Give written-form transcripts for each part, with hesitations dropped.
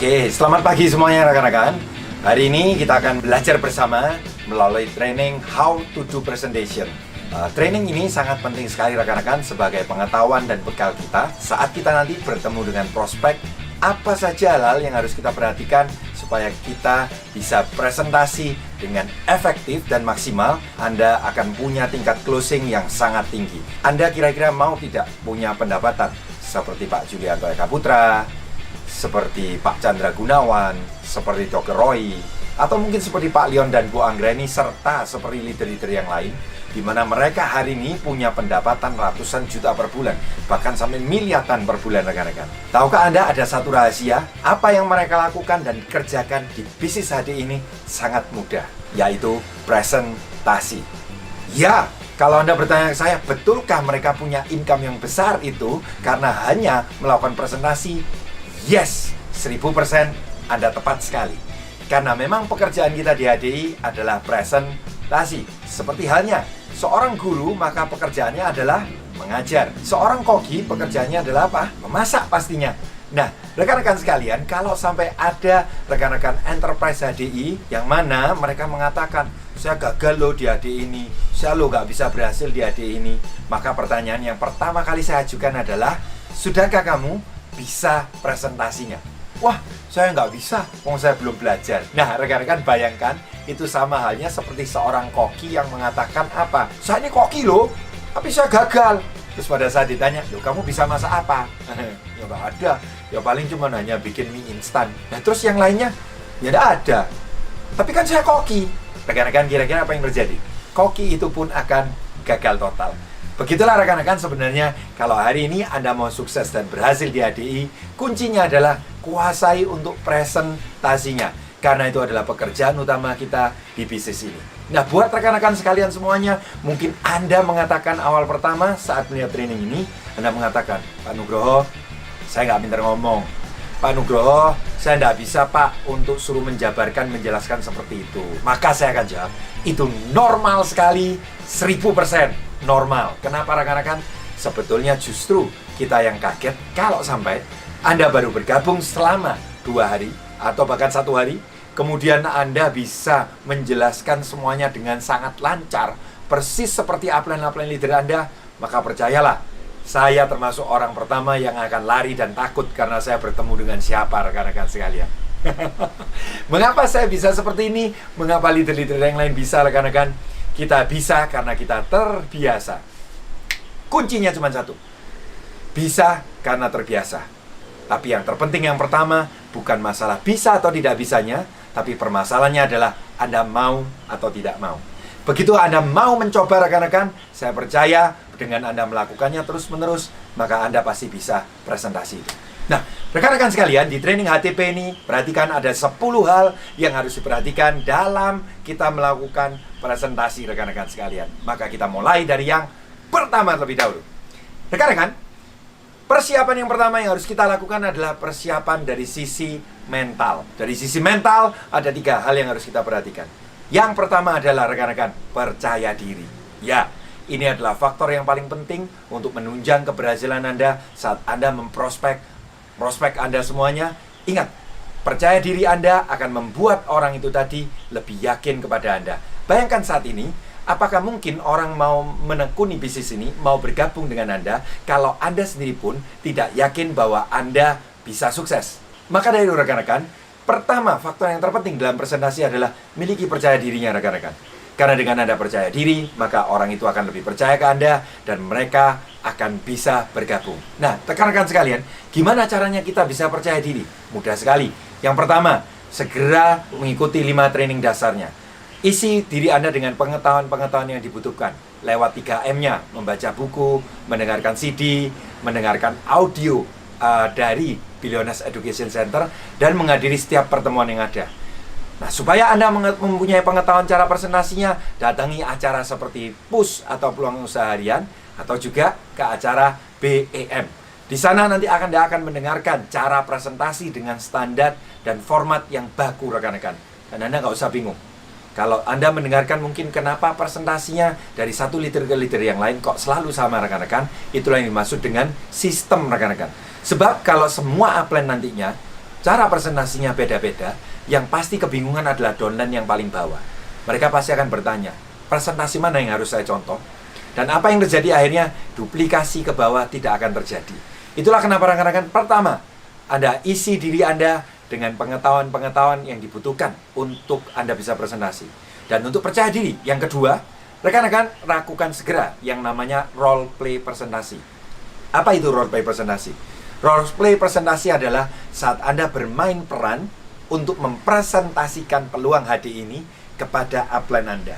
Oke, selamat pagi semuanya rekan-rekan. Hari ini kita akan belajar bersama melalui training How to do Presentation. Training ini sangat penting sekali rekan-rekan sebagai pengetahuan dan bekal kita saat kita nanti bertemu dengan prospek. Apa saja hal yang harus kita perhatikan supaya kita bisa presentasi dengan efektif dan maksimal. Anda akan punya tingkat closing yang sangat tinggi. Anda kira-kira mau tidak punya pendapatan seperti Pak Julianto Eka Putra, seperti Pak Chandra Gunawan, seperti Dr. Roy, atau mungkin seperti Pak Leon dan Bu Anggreni, serta seperti leader-leader yang lain, di mana mereka hari ini punya pendapatan ratusan juta per bulan, bahkan sampai miliaran per bulan rekan-rekan. Tahukah Anda ada satu rahasia? Apa yang mereka lakukan dan kerjakan di bisnis HD ini sangat mudah, yaitu presentasi. Ya, kalau Anda bertanya ke saya, betulkah mereka punya income yang besar itu karena hanya melakukan presentasi? Yes, 1000% Anda tepat sekali. Karena memang pekerjaan kita di HDI adalah presentasi. Seperti halnya seorang guru, maka pekerjaannya adalah mengajar. Seorang koki, pekerjaannya adalah apa? Memasak pastinya. Nah, rekan-rekan sekalian, kalau sampai ada rekan-rekan enterprise HDI yang mana mereka mengatakan, saya gagal loh di HDI ini, saya loh gak bisa berhasil di HDI ini, maka pertanyaan yang pertama kali saya ajukan adalah, sudahkah kamu bisa presentasinya? Wah, saya nggak bisa, saya belum belajar. Nah, rekan-rekan bayangkan, itu sama halnya seperti seorang koki yang mengatakan apa? Saya ini koki loh, tapi saya gagal. Terus pada saat ditanya, loh kamu bisa masak apa? Ya nggak ada, ya paling cuma hanya bikin mie instan. Nah terus yang lainnya? Ya nggak ada. Tapi kan saya koki. Rekan-rekan kira-kira apa yang terjadi? Koki itu pun akan gagal total. Begitulah rekan-rekan sebenarnya kalau hari ini Anda mau sukses dan berhasil di HDI, kuncinya adalah kuasai untuk presentasinya. Karena itu adalah pekerjaan utama kita di bisnis ini. Nah, buat rekan-rekan sekalian semuanya, mungkin Anda mengatakan awal pertama saat melihat training ini, Anda mengatakan, Pak Nugroho, saya nggak pintar ngomong. Pak Nugroho, saya nggak bisa Pak untuk suruh menjabarkan, menjelaskan seperti itu. Maka saya akan jawab, itu normal sekali, 1000%. Normal. Kenapa rekan-rekan? Sebetulnya justru kita yang kaget kalau sampai Anda baru bergabung selama 2 hari atau bahkan 1 hari, kemudian Anda bisa menjelaskan semuanya dengan sangat lancar, persis seperti upline-upline leader Anda, maka percayalah, saya termasuk orang pertama yang akan lari dan takut karena saya bertemu dengan siapa rekan-rekan sekalian. Mengapa saya bisa seperti ini? Mengapa leader-leader yang lain bisa rekan-rekan? Kita bisa karena kita terbiasa. Kuncinya cuma satu. Bisa karena terbiasa. Tapi yang terpenting yang pertama bukan masalah bisa atau tidak bisanya, tapi permasalahannya adalah Anda mau atau tidak mau. Begitu Anda mau mencoba rekan-rekan, saya percaya dengan Anda melakukannya terus-menerus, maka Anda pasti bisa presentasi itu. Nah, rekan-rekan sekalian, di training HTP ini, perhatikan ada 10 hal yang harus diperhatikan dalam kita melakukan presentasi rekan-rekan sekalian. Maka kita mulai dari yang pertama terlebih dahulu. Rekan-rekan, persiapan yang pertama yang harus kita lakukan adalah persiapan dari sisi mental. Dari sisi mental, ada 3 hal yang harus kita perhatikan. Yang pertama adalah rekan-rekan, percaya diri. Ya, ini adalah faktor yang paling penting untuk menunjang keberhasilan Anda saat Anda memprospek Anda semuanya. Ingat, percaya diri Anda akan membuat orang itu tadi lebih yakin kepada Anda. Bayangkan saat ini, apakah mungkin orang mau menekuni bisnis ini, mau bergabung dengan Anda, kalau Anda sendiri pun tidak yakin bahwa Anda bisa sukses? Maka dari itu rekan-rekan, pertama faktor yang terpenting dalam presentasi adalah miliki percaya dirinya rekan-rekan. Karena dengan Anda percaya diri, maka orang itu akan lebih percaya ke Anda dan mereka akan bisa bergabung. Nah, rekan-rekan sekalian, gimana caranya kita bisa percaya diri? Mudah sekali. Yang pertama, segera mengikuti 5 training dasarnya. Isi diri Anda dengan pengetahuan-pengetahuan yang dibutuhkan. Lewat 3M-nya, membaca buku, mendengarkan CD, mendengarkan audio dari Billionaires Education Center, dan menghadiri setiap pertemuan yang ada. Nah, supaya Anda mempunyai pengetahuan cara presentasinya, datangi acara seperti PUSH atau Peluang Usaha Harian, atau juga ke acara BEM. Di sana nanti Anda akan mendengarkan cara presentasi dengan standar dan format yang baku rekan-rekan. Dan Anda nggak usah bingung. Kalau Anda mendengarkan mungkin kenapa presentasinya dari satu leader ke leader yang lain kok selalu sama rekan-rekan, itulah yang dimaksud dengan sistem rekan-rekan. Sebab kalau semua upline nantinya cara presentasinya beda-beda, yang pasti kebingungan adalah downline yang paling bawah. Mereka pasti akan bertanya, presentasi mana yang harus saya contoh? Dan apa yang terjadi akhirnya, duplikasi ke bawah tidak akan terjadi. Itulah kenapa rekan-rekan, pertama, Anda isi diri Anda dengan pengetahuan-pengetahuan yang dibutuhkan untuk Anda bisa presentasi. Dan untuk percaya diri, yang kedua, rekan-rekan lakukan segera yang namanya role play presentasi. Apa itu role play presentasi? Role play presentasi adalah saat Anda bermain peran untuk mempresentasikan peluang HD ini kepada upline Anda.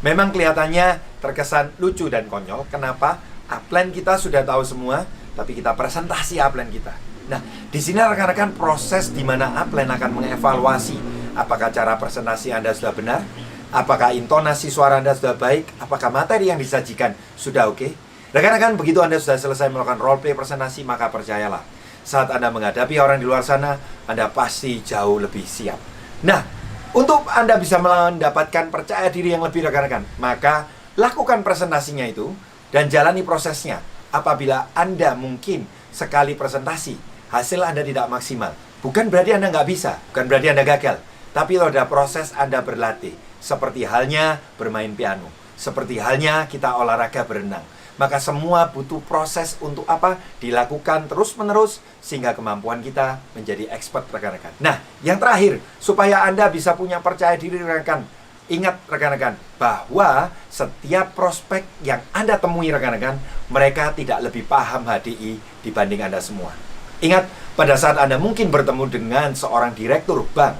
Memang kelihatannya terkesan lucu dan konyol. Kenapa? Upline kita sudah tahu semua, tapi kita presentasi upline kita. Nah, di sini rekan-rekan proses di mana upline akan mengevaluasi apakah cara presentasi Anda sudah benar, apakah intonasi suara Anda sudah baik, apakah materi yang disajikan sudah oke. Rekan-rekan, begitu Anda sudah selesai melakukan role play presentasi, maka percayalah, saat Anda menghadapi orang di luar sana, Anda pasti jauh lebih siap. Nah, untuk Anda bisa mendapatkan percaya diri yang lebih rekan-rekan, maka lakukan presentasinya itu dan jalani prosesnya. Apabila Anda mungkin sekali presentasi, hasil Anda tidak maksimal, bukan berarti Anda nggak bisa, bukan berarti Anda gagal. Tapi kalau ada proses Anda berlatih, seperti halnya bermain piano, seperti halnya kita olahraga berenang. Maka semua butuh proses untuk apa? Dilakukan terus-menerus sehingga kemampuan kita menjadi expert rekan-rekan. Nah, yang terakhir, supaya Anda bisa punya percaya diri rekan-rekan, ingat rekan-rekan bahwa setiap prospek yang Anda temui rekan-rekan, mereka tidak lebih paham HDI dibanding Anda semua. Ingat, pada saat Anda mungkin bertemu dengan seorang direktur bank,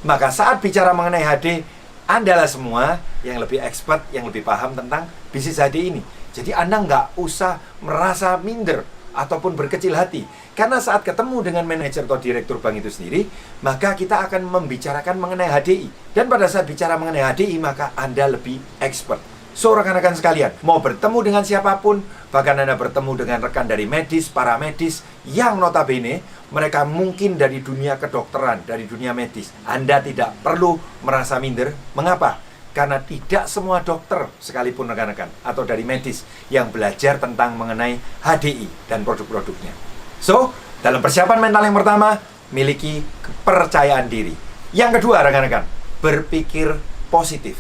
maka saat bicara mengenai HD, Anda lah semua yang lebih expert, yang lebih paham tentang bisnis HDI ini. Jadi Anda nggak usah merasa minder ataupun berkecil hati. Karena saat ketemu dengan manajer atau direktur bank itu sendiri, maka kita akan membicarakan mengenai HDI. Dan pada saat bicara mengenai HDI, maka Anda lebih expert. So, rekan-rekan sekalian, mau bertemu dengan siapapun, bahkan Anda bertemu dengan rekan dari medis, paramedis, yang notabene, mereka mungkin dari dunia kedokteran, dari dunia medis. Anda tidak perlu merasa minder. Mengapa? Karena tidak semua dokter sekalipun rekan-rekan atau dari medis yang belajar tentang mengenai HDI dan produk-produknya. So, dalam persiapan mental yang pertama, miliki kepercayaan diri. Yang kedua rekan-rekan, berpikir positif.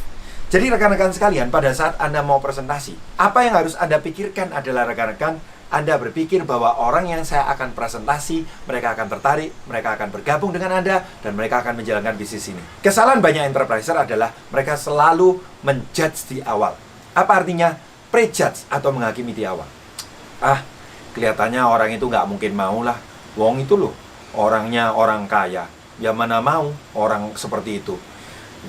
Jadi rekan-rekan sekalian, pada saat Anda mau presentasi, apa yang harus Anda pikirkan adalah rekan-rekan, Anda berpikir bahwa orang yang saya akan presentasi, mereka akan tertarik, mereka akan bergabung dengan Anda, dan mereka akan menjalankan bisnis ini. Kesalahan banyak enterpriser adalah mereka selalu menjudge di awal. Apa artinya? Prejudge atau menghakimi di awal. Kelihatannya orang itu nggak mungkin mau lah. Wong itu loh, orangnya orang kaya. Ya mana mau orang seperti itu.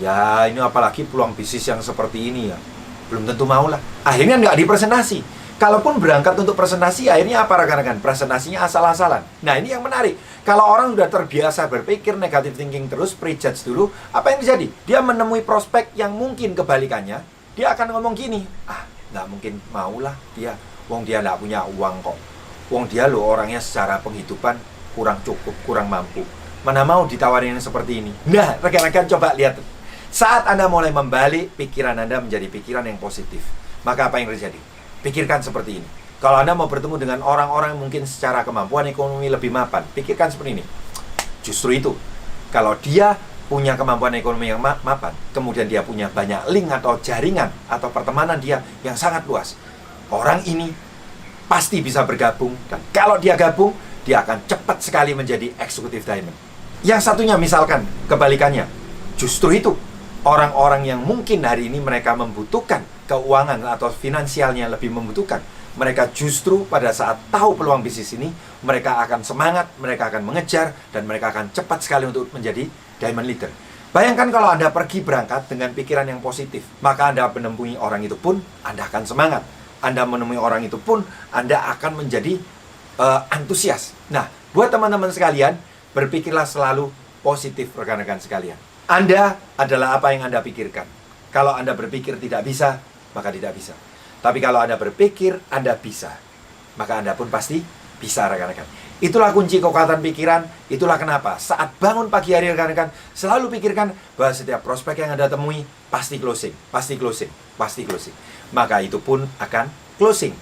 Ya ini apalagi peluang bisnis yang seperti ini ya. Belum tentu mau lah. Akhirnya nggak dipresentasi. Kalaupun berangkat untuk presentasi, akhirnya apa rekan-rekan? Presentasinya asal-asalan. Nah, ini yang menarik. Kalau orang sudah terbiasa berpikir negative thinking terus, prejudge dulu, apa yang terjadi? Dia menemui prospek yang mungkin kebalikannya, dia akan ngomong gini, nggak mungkin maulah dia. Wong dia nggak punya uang kok. Wong dia loh orangnya secara penghidupan kurang cukup, kurang mampu. Mana mau ditawarin yang seperti ini? Nah, rekan-rekan coba lihat. Saat Anda mulai membalik, pikiran Anda menjadi pikiran yang positif. Maka apa yang terjadi? Pikirkan seperti ini. Kalau Anda mau bertemu dengan orang-orang yang mungkin secara kemampuan ekonomi lebih mapan, pikirkan seperti ini. Justru itu, kalau dia punya kemampuan ekonomi yang mapan, kemudian dia punya banyak link atau jaringan atau pertemanan dia yang sangat luas, orang ini pasti bisa bergabung. Dan kalau dia gabung, dia akan cepat sekali menjadi executive diamond. Yang satunya misalkan kebalikannya, justru itu orang-orang yang mungkin hari ini mereka membutuhkan keuangan atau finansialnya lebih membutuhkan, mereka justru pada saat tahu peluang bisnis ini, mereka akan semangat, mereka akan mengejar, dan mereka akan cepat sekali untuk menjadi diamond leader. Bayangkan kalau Anda pergi berangkat dengan pikiran yang positif, maka Anda menemui orang itu pun, Anda akan semangat. Anda menemui orang itu pun, Anda akan menjadi antusias. Nah, buat teman-teman sekalian, berpikirlah selalu positif rekan-rekan sekalian. Anda adalah apa yang Anda pikirkan. Kalau Anda berpikir tidak bisa, maka tidak bisa. Tapi kalau Anda berpikir Anda bisa, maka Anda pun pasti bisa rekan-rekan. Itulah kunci kekuatan pikiran. Itulah kenapa saat bangun pagi hari rekan-rekan, selalu pikirkan bahwa setiap prospek yang Anda temui pasti closing, pasti closing, pasti closing. Maka itu pun akan closing.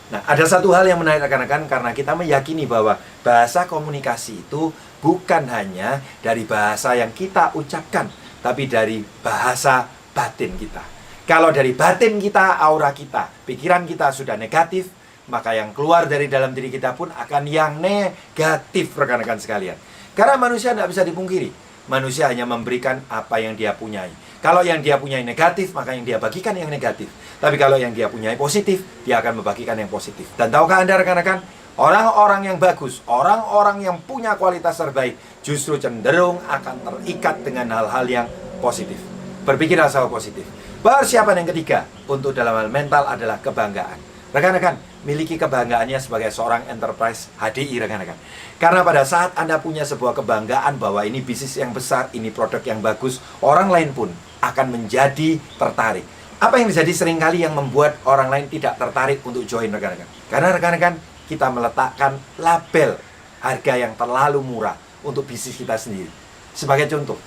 Nah, ada satu hal yang menarik rekan-rekan, karena kita meyakini bahwa bahasa komunikasi itu bukan hanya dari bahasa yang kita ucapkan, tapi dari bahasa batin kita. Kalau dari batin kita, aura kita, pikiran kita sudah negatif, maka yang keluar dari dalam diri kita pun akan yang negatif, rekan-rekan sekalian. Karena manusia tidak bisa dipungkiri, manusia hanya memberikan apa yang dia punyai. Kalau yang dia punyai negatif, maka yang dia bagikan yang negatif. Tapi kalau yang dia punyai positif, dia akan membagikan yang positif. Dan tahukah Anda, rekan-rekan, orang-orang yang bagus, orang-orang yang punya kualitas terbaik, justru cenderung akan terikat dengan hal-hal yang positif. Berpikirlah selalu positif. Persiapan yang ketiga untuk dalam hal mental adalah kebanggaan. Rekan-rekan, miliki kebanggaannya sebagai seorang enterprise HDI, rekan-rekan. Karena pada saat Anda punya sebuah kebanggaan bahwa ini bisnis yang besar, ini produk yang bagus, orang lain pun akan menjadi tertarik. Apa yang terjadi seringkali yang membuat orang lain tidak tertarik untuk join, rekan-rekan? Karena rekan-rekan, kita meletakkan label harga yang terlalu murah untuk bisnis kita sendiri. Sebagai contoh,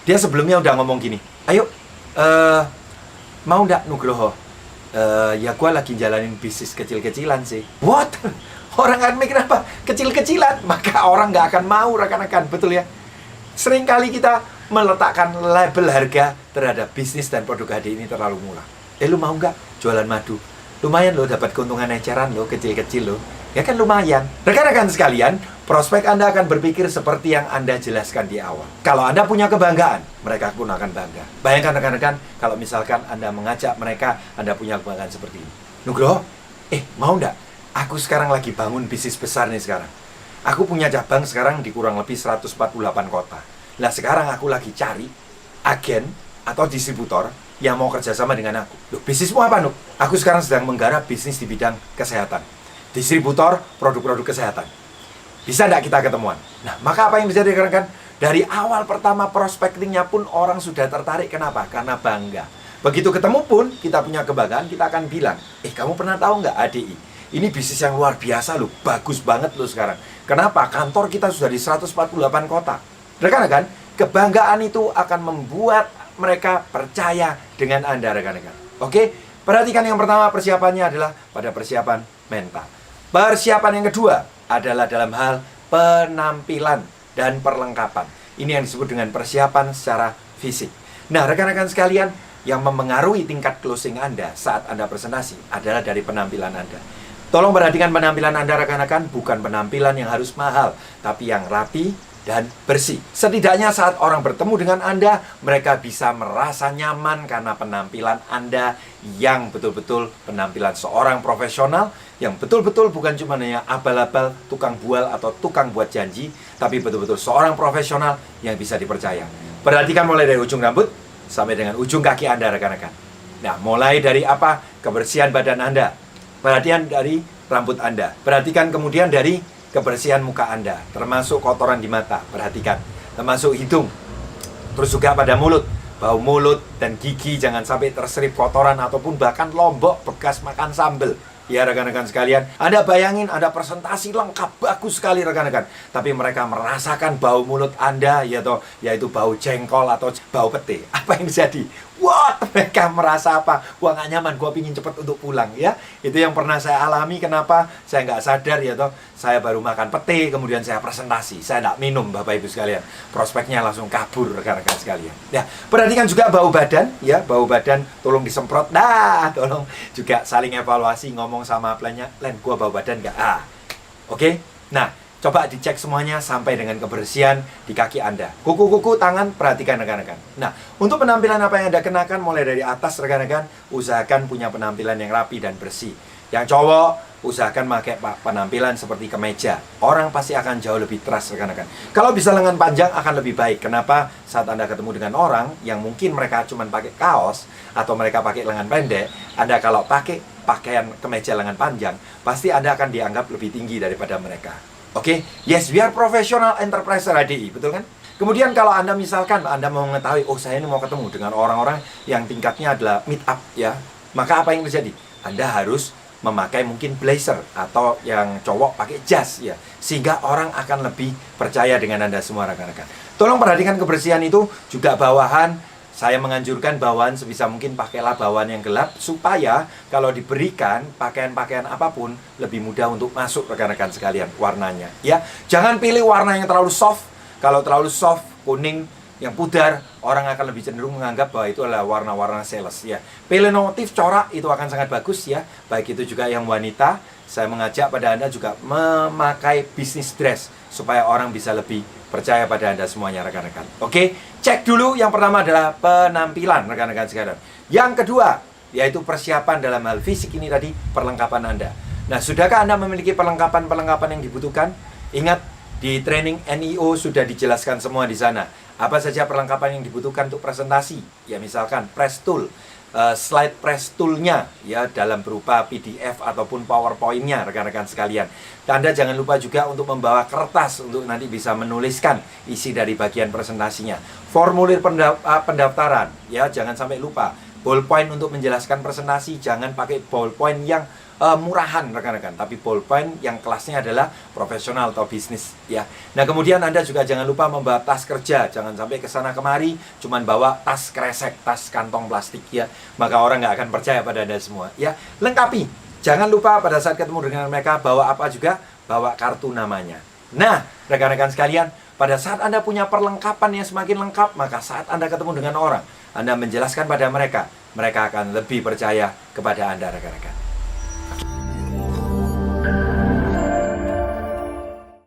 dia sebelumnya udah ngomong gini, ayo, mau nggak Nugroho? Ya gue lagi jalanin bisnis kecil-kecilan sih. What? Orang akan mikir apa? Kecil-kecilan. Maka orang nggak akan mau, rekan-rekan. Betul ya? Seringkali kita meletakkan label harga terhadap bisnis dan produk HDI ini terlalu murah. Lu mau nggak jualan madu? Lumayan loh, dapat keuntungan eceran loh, kecil-kecil loh. Ya kan lumayan. Rekan-rekan sekalian, prospek Anda akan berpikir seperti yang Anda jelaskan di awal. Kalau Anda punya kebanggaan, mereka pun akan bangga. Bayangkan rekan-rekan, kalau misalkan Anda mengajak mereka, Anda punya kebanggaan seperti ini. Nugroho, mau nggak? Aku sekarang lagi bangun bisnis besar nih sekarang. Aku punya cabang sekarang di kurang lebih 148 kota. Nah sekarang aku lagi cari agen atau distributor yang mau kerjasama dengan aku. Loh, bisnismu apa, Nuk? Aku sekarang sedang menggarap bisnis di bidang kesehatan. Distributor produk-produk kesehatan. Bisa nggak kita ketemuan? Nah, maka apa yang bisa rekan-rekan? Dari awal pertama prospectingnya pun orang sudah tertarik. Kenapa? Karena bangga. Begitu ketemu pun, kita punya kebanggaan, kita akan bilang, kamu pernah tahu nggak ADI? Ini bisnis yang luar biasa loh, bagus banget loh sekarang. Kenapa? Kantor kita sudah di 148 kota. Rekan-rekan, kebanggaan itu akan membuat mereka percaya dengan Anda, rekan-rekan. Oke? Perhatikan yang pertama, persiapannya adalah pada persiapan mental. Persiapan yang kedua adalah dalam hal penampilan dan perlengkapan. Ini yang disebut dengan persiapan secara fisik. Nah, rekan-rekan sekalian, yang mempengaruhi tingkat closing Anda saat Anda presentasi adalah dari penampilan Anda. Tolong perhatikan penampilan Anda, rekan-rekan, bukan penampilan yang harus mahal, tapi yang rapi dan bersih. Setidaknya saat orang bertemu dengan Anda, mereka bisa merasa nyaman karena penampilan Anda yang betul-betul penampilan seorang profesional, yang betul-betul bukan cuma hanya abal-abal, tukang bual atau tukang buat janji, tapi betul-betul seorang profesional yang bisa dipercaya. Perhatikan mulai dari ujung rambut sampai dengan ujung kaki Anda, rekan-rekan. Nah, mulai dari apa? Kebersihan badan Anda. Perhatian dari rambut Anda. Perhatikan kemudian dari kebersihan muka Anda, termasuk kotoran di mata, perhatikan, termasuk hidung, terus juga pada mulut, bau mulut dan gigi jangan sampai terserip kotoran ataupun bahkan lombok bekas makan sambal. Ya rekan-rekan sekalian, Anda bayangin ada presentasi lengkap, bagus sekali rekan-rekan, tapi mereka merasakan bau mulut Anda, yaitu bau jengkol atau bau pete. Apa yang terjadi? Wah, mereka merasa apa? Gua nggak nyaman, gua pingin cepat untuk pulang, ya. Itu yang pernah saya alami. Kenapa? Saya nggak sadar, saya baru makan pete, kemudian saya presentasi, saya nggak minum, Bapak Ibu sekalian. Prospeknya langsung kabur, rekan-rekan sekalian. Ya, perhatikan juga bau badan, ya, bau badan tolong disemprot. Nah, tolong juga saling evaluasi, ngomong sama plannya, Len, gua bau badan nggak? Oke. Nah, coba dicek semuanya sampai dengan kebersihan di kaki Anda. Kuku-kuku, tangan, perhatikan rekan-rekan. Nah, untuk penampilan apa yang Anda kenakan mulai dari atas rekan-rekan, usahakan punya penampilan yang rapi dan bersih. Yang cowok, usahakan pakai penampilan seperti kemeja. Orang pasti akan jauh lebih trust rekan-rekan. Kalau bisa lengan panjang akan lebih baik. Kenapa? Saat Anda ketemu dengan orang yang mungkin mereka cuma pakai kaos atau mereka pakai lengan pendek, Anda kalau pakai pakaian kemeja lengan panjang, pasti Anda akan dianggap lebih tinggi daripada mereka. Oke, yes, we are professional enterprise HDI, betul kan? Kemudian kalau Anda misalkan Anda mau mengetahui, saya ini mau ketemu dengan orang-orang yang tingkatnya adalah meet up, ya, maka apa yang terjadi? Anda harus memakai mungkin blazer atau yang cowok pakai jas, ya, sehingga orang akan lebih percaya dengan Anda semua rekan-rekan. Tolong perhatikan kebersihan itu juga bawahan Saya menganjurkan bawaan sebisa mungkin pakailah bawaan yang gelap supaya kalau diberikan pakaian-pakaian apapun lebih mudah untuk masuk rekan-rekan sekalian warnanya. Ya, jangan pilih warna yang terlalu soft. Kalau terlalu soft, kuning yang pudar, orang akan lebih cenderung menganggap bahwa itu adalah warna-warna sales ya. Pilih motif corak itu akan sangat bagus ya. Baik itu juga yang wanita, saya mengajak pada Anda juga memakai business dress supaya orang bisa lebih percaya pada Anda semuanya rekan-rekan. Oke, cek dulu yang pertama adalah penampilan rekan-rekan sekalian. Yang kedua, yaitu persiapan dalam hal fisik ini tadi, perlengkapan Anda. Nah, sudahkah Anda memiliki perlengkapan-perlengkapan yang dibutuhkan? Ingat, di training NIO sudah dijelaskan semua di sana. Apa saja perlengkapan yang dibutuhkan untuk presentasi? Ya, misalkan press tool, slide press tool-nya ya dalam berupa PDF ataupun PowerPoint-nya rekan-rekan sekalian. Anda jangan lupa juga untuk membawa kertas untuk nanti bisa menuliskan isi dari bagian presentasinya. Formulir pendaftaran ya, jangan sampai lupa. Ballpoint untuk menjelaskan presentasi, jangan pakai ballpoint yang murahan rekan-rekan, tapi ballpoint yang kelasnya adalah profesional atau bisnis ya. Nah, kemudian Anda juga jangan lupa membawa tas kerja, jangan sampai ke sana kemari cuman bawa tas kresek, tas kantong plastik ya. Maka orang nggak akan percaya pada Anda semua ya. Lengkapi. Jangan lupa pada saat ketemu dengan mereka bawa apa juga, bawa kartu namanya. Nah, rekan-rekan sekalian, pada saat Anda punya perlengkapan yang semakin lengkap, maka saat Anda ketemu dengan orang, Anda menjelaskan pada mereka, mereka akan lebih percaya kepada Anda rekan-rekan.